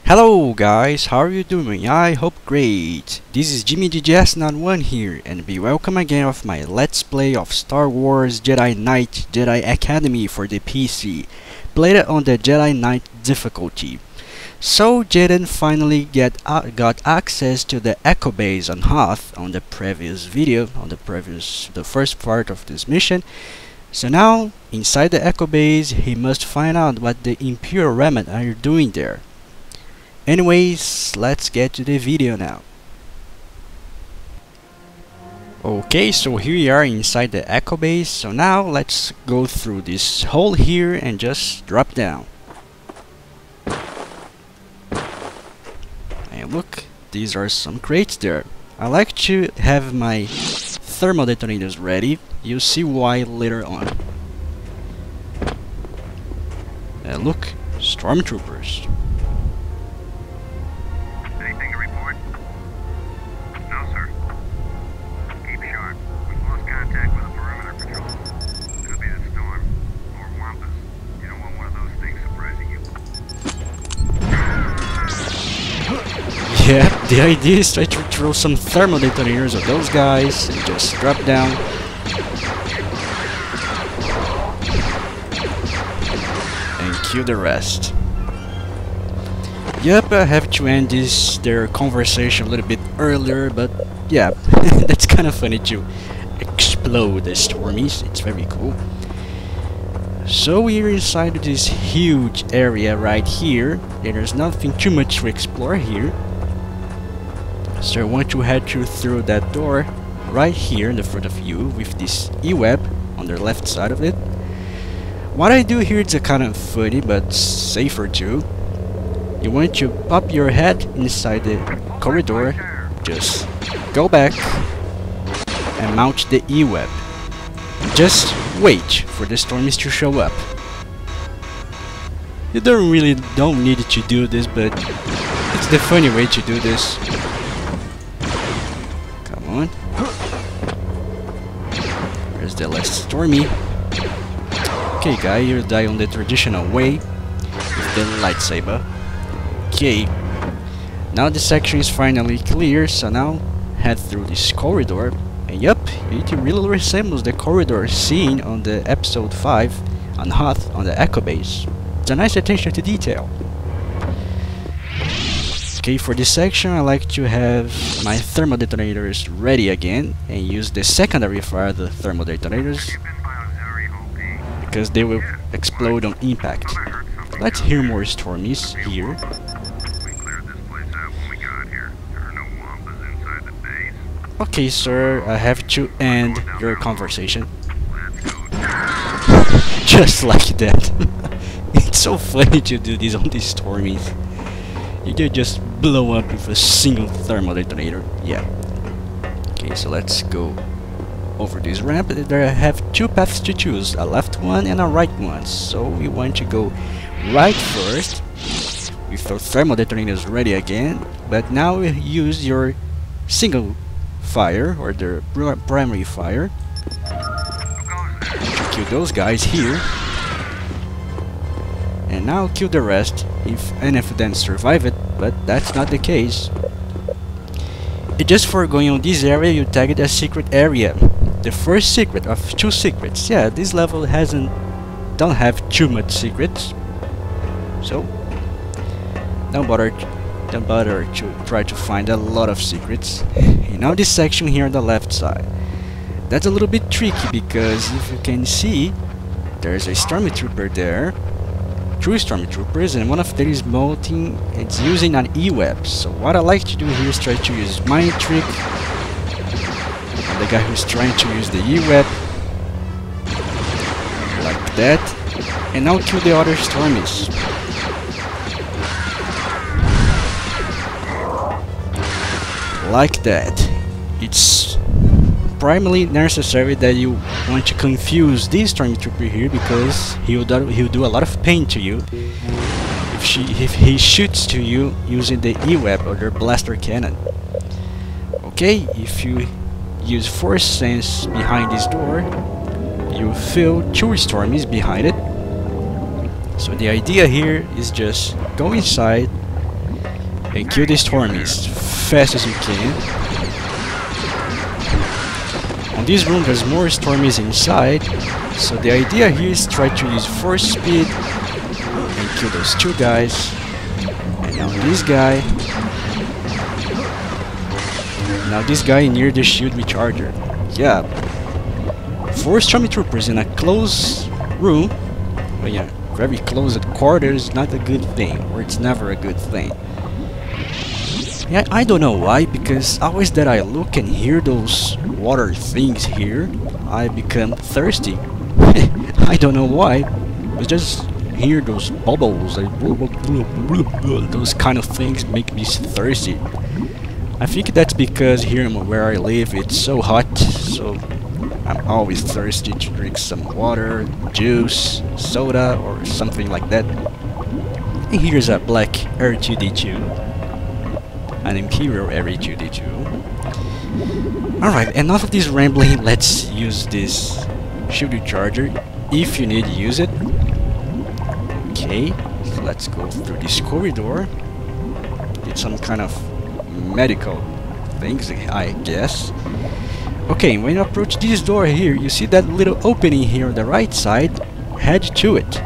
Hello guys, how are you doing? I hope great. This is Jimmy DJS91 here, and be welcome again of my Let's Play of Star Wars Jedi Knight Jedi Academy for the PC, played on the Jedi Knight difficulty. So Jaden finally got access to the Echo Base on Hoth on the previous video, the first part of this mission. So now, inside the Echo Base, he must find out what the Imperial Remnant are doing there. Anyways, let's get to the video now. Okay, so here we are inside the Echo Base. So now let's go through this hole here and just drop down. And look, these are some crates there. I like to have my thermal detonators ready. You'll see why later on. And look, stormtroopers. Yeah, the idea is try to throw some thermal detonators at those guys and just drop down. And kill the rest. Yep, I have to end their conversation a little bit earlier, but yeah, that's kind of funny to explode the stormies. It's very cool. So we're inside this huge area right here, and there's nothing too much to explore here. So I want to head through that door right here in the front of you with this E-web on the left side of it. What I do here is kind of funny but safer too. You want to pop your head inside the corridor, just go back and mount the E-web. Just wait for the stormies to show up. You don't need to do this, but it's the funny way to do this. There's the last stormy. Okay guy, you die on the traditional way with the lightsaber. Okay, now the section is finally clear, so now head through this corridor. And yep, it really resembles the corridor seen on the episode 5 on Hoth on the Echo Base. It's a nice attention to detail. Okay, for this section I like to have my thermal detonators ready again and use the secondary fire of the thermal detonators because they will explode on impact. Let's hear more stormies here. Okay sir, I have to end your conversation. Just like that. It's so funny to do this on these stormies. You can just blow up with a single thermal detonator. Yeah. Okay, so let's go over this ramp. There I have two paths to choose, a left one and a right one. So we want to go right first with our thermal detonators ready again. But now we use your single fire or the primary fire to kill those guys here. And now kill the rest if any of them survive it, but that's not the case. Just for going on this area, you tag it as secret area. The first secret of two secrets. Yeah, this level don't have too much secrets, so don't bother to try to find a lot of secrets. And now this section here on the left side, that's a little bit tricky because if you can see, there's a stormtrooper there. Two stormtroopers, and one of them is molting. It's using an E-web. So what I like to do here is try to use mind trick on the guy who's trying to use the E-web, like that, and now kill the other stormies. Like that. It's primarily necessary that you want to confuse this stormtrooper here because he'll do a lot of pain to you if he shoots to you using the E-web or the blaster cannon. Okay, if you use force sense behind this door, you feel two stormies behind it. So the idea here is just go inside, and kill the Stormies fast as you can. On this room there's more Stormies inside, so the idea here is try to use force speed and kill those two guys. And now this guy. Now this guy near the shield recharger. Yeah. 4 Stormtroopers in a close room. But yeah, very close at quarters is not a good thing, or it's never a good thing. Yeah, I don't know why, because always that I look and hear those water things here, I become thirsty. I don't know why, but just hear those bubbles, like those kind of things make me thirsty. I think that's because here where I live it's so hot, so I'm always thirsty to drink some water, juice, soda, or something like that. And here's a black R2D2, an Imperial R2D2. Alright, enough of this rambling, let's use this shield recharger. If you need, use it. Okay, so let's go through this corridor. It's some kind of medical things, I guess. Okay, when you approach this door here, you see that little opening here on the right side. Head to it,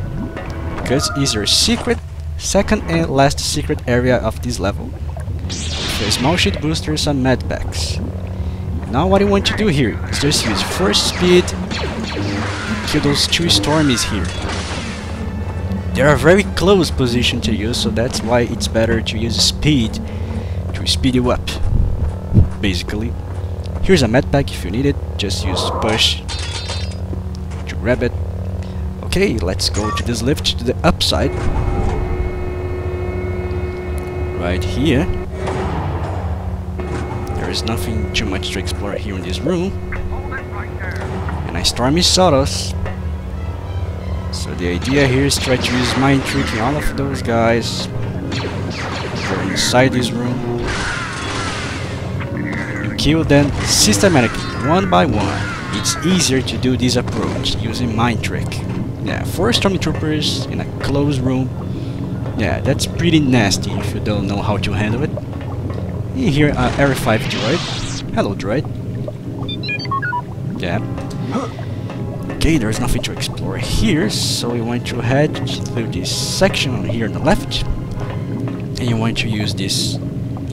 because it's your second and last secret area of this level. So a small shield booster, some medpacks. Now what I want to do here is just use force speed, kill those two Stormies here. They're a very close position to you, so that's why it's better to use speed to speed you up, basically. Here's a medpack if you need it, just use push to grab it. Okay, let's go to this lift to the upside. Right here. There is nothing too much to explore here in this room. And I Stormy saw us. So the idea here is try to use mind tricking all of those guys. They're inside this room. Kill them systematically, one by one. It's easier to do this approach using mind trick. Yeah, 4 Stormtroopers in a closed room. Yeah, that's pretty nasty if you don't know how to handle it. And here, R5 droid. Hello, droid. Yeah. Okay, there's nothing to explore here, so we want to head through this section here on the left. And you want to use this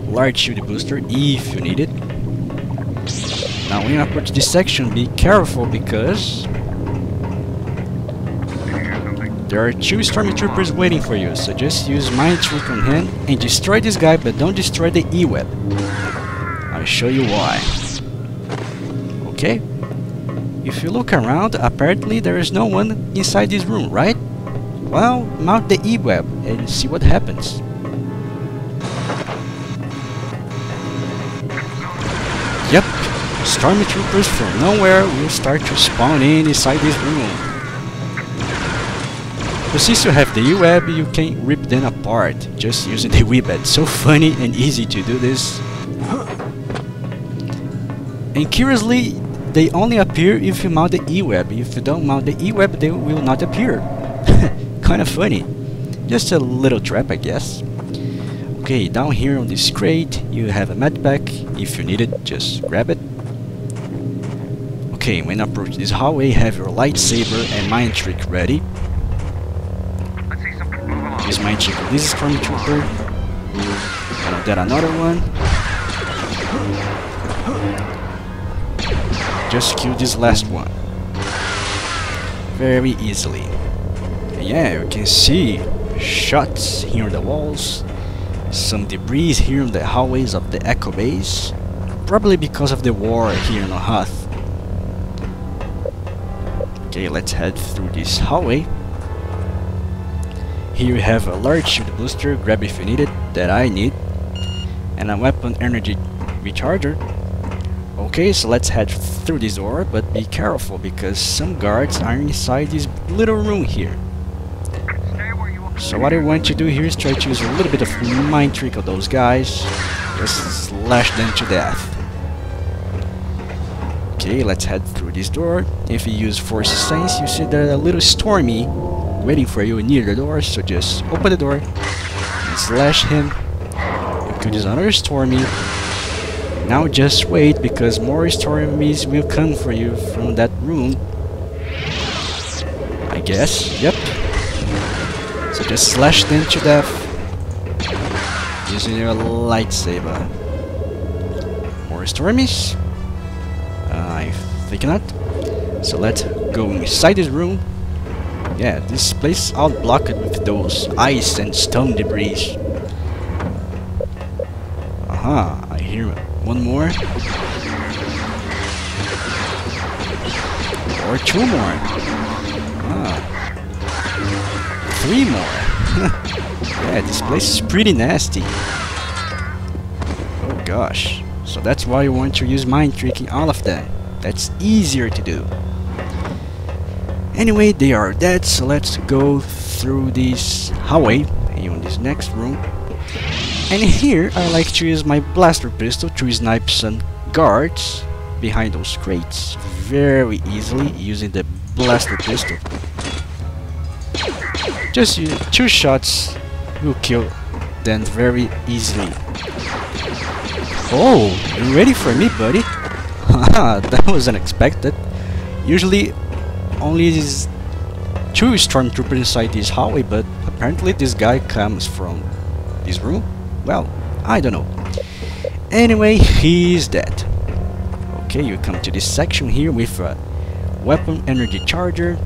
large shield booster if you need it. Now when you approach this section, be careful because there are 2 Stormtroopers waiting for you, so just use mind trick on him and destroy this guy, but don't destroy the E-web. I'll show you why. Okay? If you look around, apparently there is no one inside this room, right? Well, mount the E-web and see what happens. Yep. Stormtroopers from nowhere will start to spawn in inside this room. But since you have the E-web, you can rip them apart just using the E-web. It's so funny and easy to do this. And curiously, they only appear if you mount the E-web. If you don't mount the E-web, they will not appear. Kind of funny. Just a little trap, I guess. Okay, down here on this crate, you have a medpack. If you need it, just grab it. Okay, when you approach this hallway, have your lightsaber and mind trick ready. Use mind trick on this Stormtrooper. And then another one. Just kill this last one. Very easily. And yeah, you can see shots here on the walls. Some debris here in the hallways of the Echo Base. Probably because of the war here in Hoth. Okay, let's head through this hallway. Here we have a large shield booster, grab if you need it, that I need. And a weapon energy recharger. Okay, so let's head through this door, but be careful because some guards are inside this little room here. So what I want to do here is try to use a little bit of mind trick of those guys. Just slash them to death. Okay, let's head through this door. If you use Force Sense, you see there's a little Stormy waiting for you near the door, so just open the door and slash him kill this other Stormy. Now just wait, because more Stormies will come for you from that room. I guess, yep. So just slash them to death using your lightsaber. More Stormies? I think not. So let's go inside this room. Yeah, this place is all blocked with those ice and stone debris. Aha, I hear one more. Or two more. Ah. Three more. Yeah, this place is pretty nasty. Oh gosh. So that's why you want to use mind tricking all of that. That's easier to do. Anyway, they are dead, so let's go through this hallway in this next room. And here I like to use my blaster pistol to snipe some guards behind those crates very easily using the blaster pistol. Just use 2 shots will kill them very easily. Oh, you ready for me, buddy? Haha, that was unexpected. Usually only these 2 stormtroopers inside this hallway, but apparently this guy comes from this room. Well, I don't know. Anyway, he's dead. Okay, you come to this section here with a weapon energy charger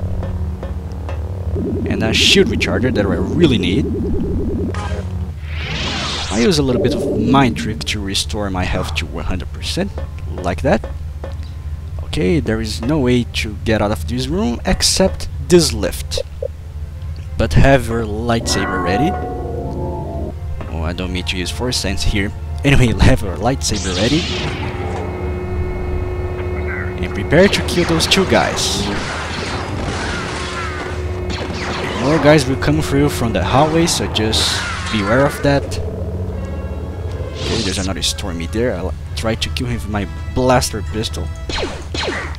and a shield recharger that I really need. I use a little bit of mind trick to restore my health to 100%, like that. Okay, there is no way to get out of this room except this lift. But have your lightsaber ready. Oh, I don't mean to use Force Sense here. Anyway, have your lightsaber ready. And prepare to kill those 2 guys. More guys will come through from the hallway, so just beware of that. Okay, there's another Stormy there. I'll try to kill him with my blaster pistol.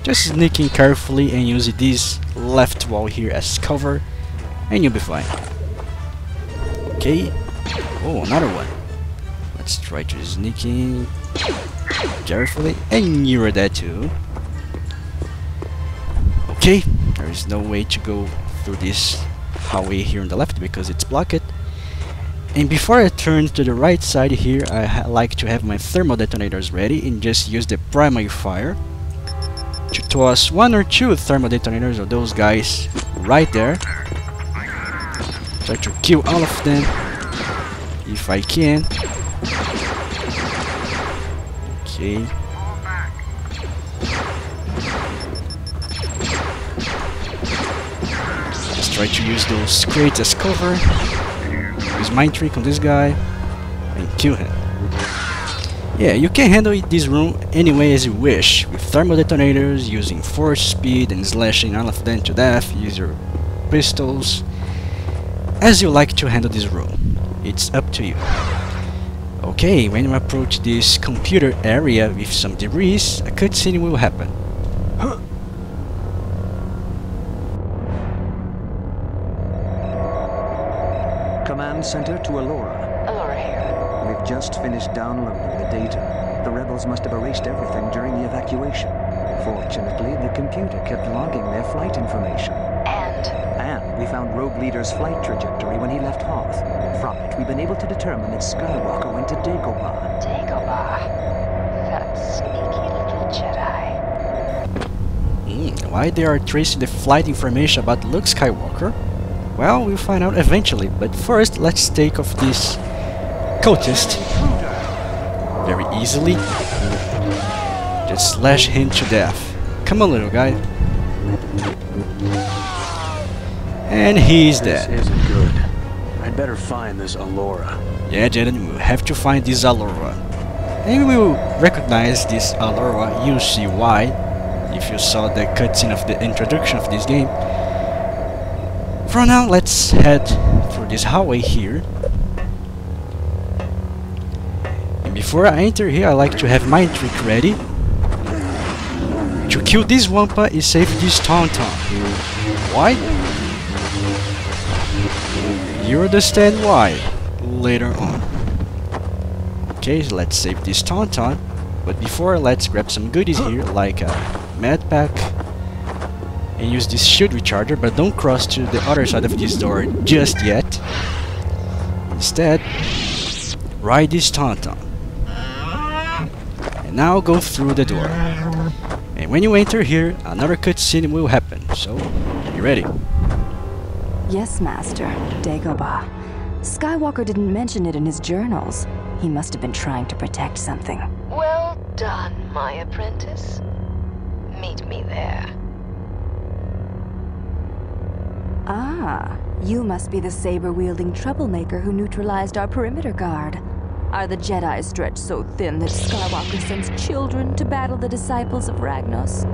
Just sneaking carefully and using this left wall here as cover, and you'll be fine. Okay. Oh, another one. Let's try to sneak in carefully, and you're dead too. Okay, there is no way to go through this hallway here on the left because it's blocked. And before I turn to the right side here, I like to have my thermal detonators ready and just use the primary fire to toss 1 or 2 thermal detonators of those guys right there. Try to kill all of them if I can. Okay. Let's try to use those crates as cover. Use mind trick on this guy and kill him. Yeah, you can handle this room any way as you wish, with thermal detonators, using force speed and slashing all of them to death, use your pistols, as you like to handle this room. It's up to you. Okay, when you approach this computer area with some debris, a cutscene will happen. Command Center to Alora. Alora here. We've just finished downloading the data. The rebels must have erased everything during the evacuation. Fortunately, the computer kept logging their flight information. And we found Rogue Leader's flight trajectory when he left Hoth. From it, we've been able to determine that Skywalker went to Dagobah. Dagobah. That sneaky little Jedi. Why they are tracing the flight information about Luke Skywalker? Well, we'll find out eventually, but first let's take off this Cultist very easily. Just slash him to death. Come on, little guy. And he's dead. This isn't good. I'd better find this Alora. Yeah, Jaden, we'll have to find this Alora. And we will recognize this Alora, you'll see why, if you saw the cutscene of the introduction of this game. For now, let's head through this hallway here. And before I enter here, I like to have my trick ready. To kill this Wampa is save this Tauntaun. Why? You understand why later on. Okay, so let's save this Tauntaun. But before, let's grab some goodies here, like a med pack. And use this shield recharger, but don't cross to the other side of this door just yet. Instead, ride this Tauntaun. And now go through the door. And when you enter here, another cutscene will happen. So, are you ready? Yes, Master. Dagobah. Skywalker didn't mention it in his journals. He must have been trying to protect something. Well done, my apprentice. Meet me there. Ah, you must be the saber-wielding troublemaker who neutralized our perimeter guard. Are the Jedi stretched so thin that Skywalker sends children to battle the Disciples of Ragnos?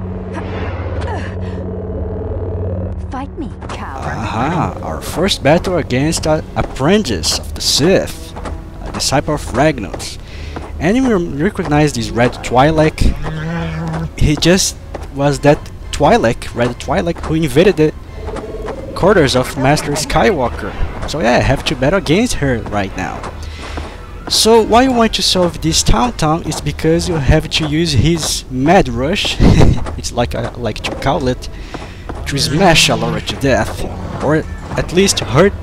Fight me, coward. Aha, our first battle against an apprentice of the Sith, a Disciple of Ragnos. And we recognize this red Twi'lek. He just was that Twi'lek, red Twi'lek, who invaded the quarters of Master Skywalker. So yeah, I have to battle against her right now. So why you want to solve this Tauntaun is because you have to use his Mad Rush, it's like I like to call it, to smash Alora to death, or at least hurt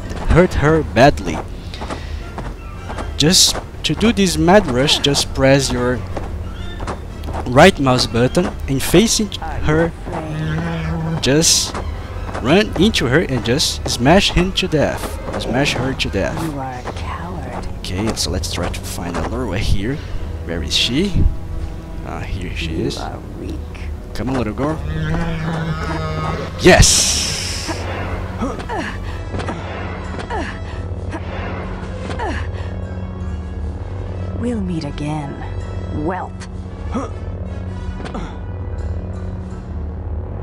her badly. Just to do this Mad Rush, just press your right mouse button and facing her, just run into her and just smash him to death. Smash her to death. You are a coward. Okay, so let's try to find Alora here. Where is she? Ah, here she is. You are weak. Come on, little girl. Yes! We'll meet again, whelp.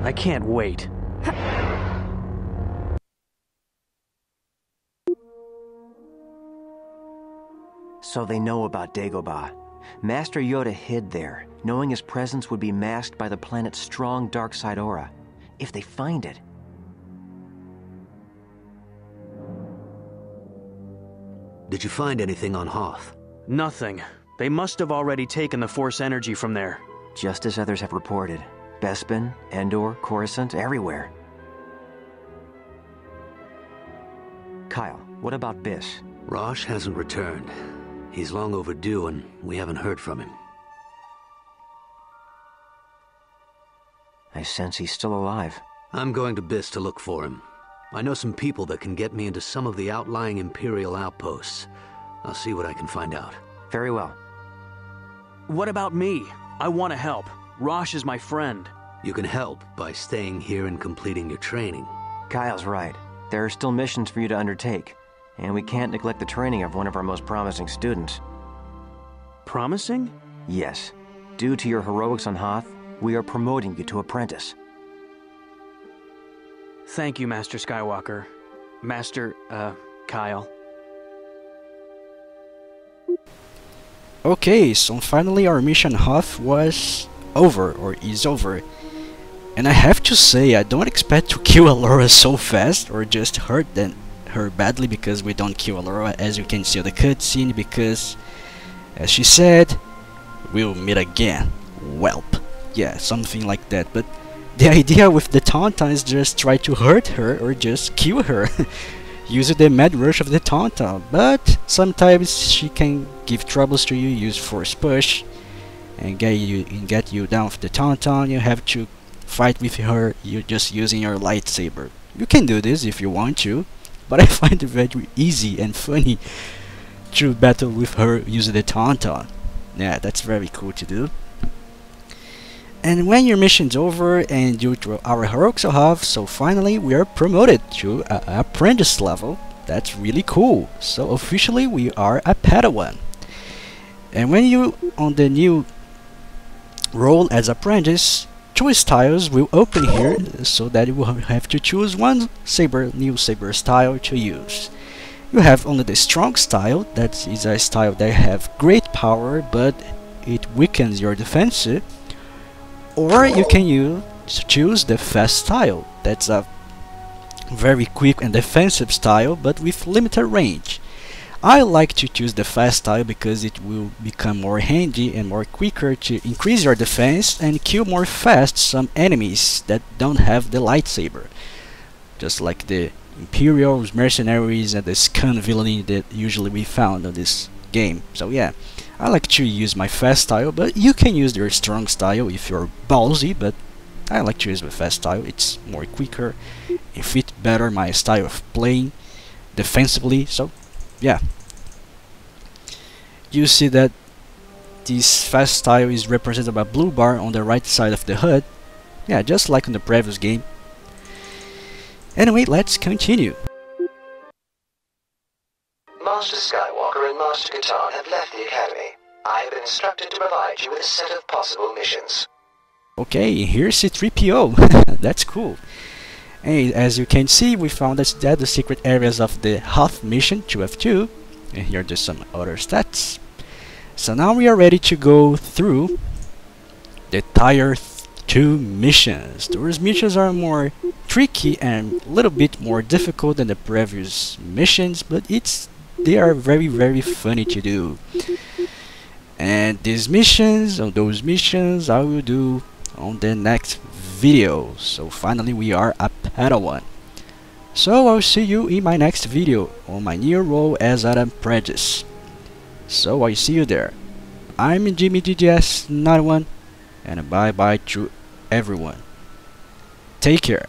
I can't wait. So they know about Dagobah. Master Yoda hid there, knowing his presence would be masked by the planet's strong dark side aura. If they find it... Did you find anything on Hoth? Nothing. They must have already taken the Force energy from there. Just as others have reported. Bespin, Endor, Coruscant, everywhere. Kyle, what about Biss? Rosh hasn't returned. He's long overdue and we haven't heard from him. I sense he's still alive. I'm going to Biss to look for him. I know some people that can get me into some of the outlying Imperial outposts. I'll see what I can find out. Very well. What about me? I want to help. Rosh is my friend. You can help by staying here and completing your training. Kyle's right. There are still missions for you to undertake. And we can't neglect the training of one of our most promising students. Promising? Yes. Due to your heroics on Hoth, we are promoting you to apprentice. Thank you, Master Skywalker. Master, Kyle. Okay, so finally our mission Hoth was over, or is over. And I have to say, I don't expect to kill Alora so fast, or just hurt her badly, because we don't kill Alora, as you can see on the cutscene, because, as she said, we'll meet again. Whelp. Yeah, something like that, but the idea with the Tauntaun is just try to hurt her, or just kill her. Use the Mad Rush of the Tauntaun, but sometimes she can give troubles to you, use Force Push, and get you down with the Tauntaun. You have to fight with her, you're just using your lightsaber. You can do this if you want to, but I find it very easy and funny to battle with her using the Tauntaun. Yeah, that's very cool to do. And when your mission's over and due to our heroics have, so finally we are promoted to apprentice level. That's really cool. So officially we are a Padawan. And when you on the new role as apprentice, choice tiles will open here, so that you will have to choose one new saber style to use. You have only the strong style, that is a style that have great power but it weakens your defense. Or you can choose the fast style, that's a very quick and defensive style but with limited range. I like to choose the fast style because it will become more handy and more quicker to increase your defense and kill more fast some enemies that don't have the lightsaber. Just like the Imperial mercenaries and the scum villainy that usually we found on this game. So yeah, I like to use my fast style, but you can use your strong style if you're ballsy, but I like to use my fast style. It's more quicker, it fits better my style of playing defensively, so yeah. You see that this fast style is represented by a blue bar on the right side of the HUD. Yeah, just like in the previous game. Anyway, let's continue. Master Skywalker and Master Katan have left the Academy. I have been instructed to provide you with a set of possible missions. Okay, here's C-3PO. That's cool. And as you can see, we found that the secret areas of the Hoth mission 2F2. And here are just some other stats. So now we are ready to go through the Tier 2 missions. Those missions are more tricky and a little bit more difficult than the previous missions, but they are very funny to do. And these missions, or those missions, I will do on the next video. So finally we are a Padawan. So I'll see you in my next video on my new role as an apprentice. So I see you there. I'm Jimmy GGS91, and bye bye to everyone. Take care.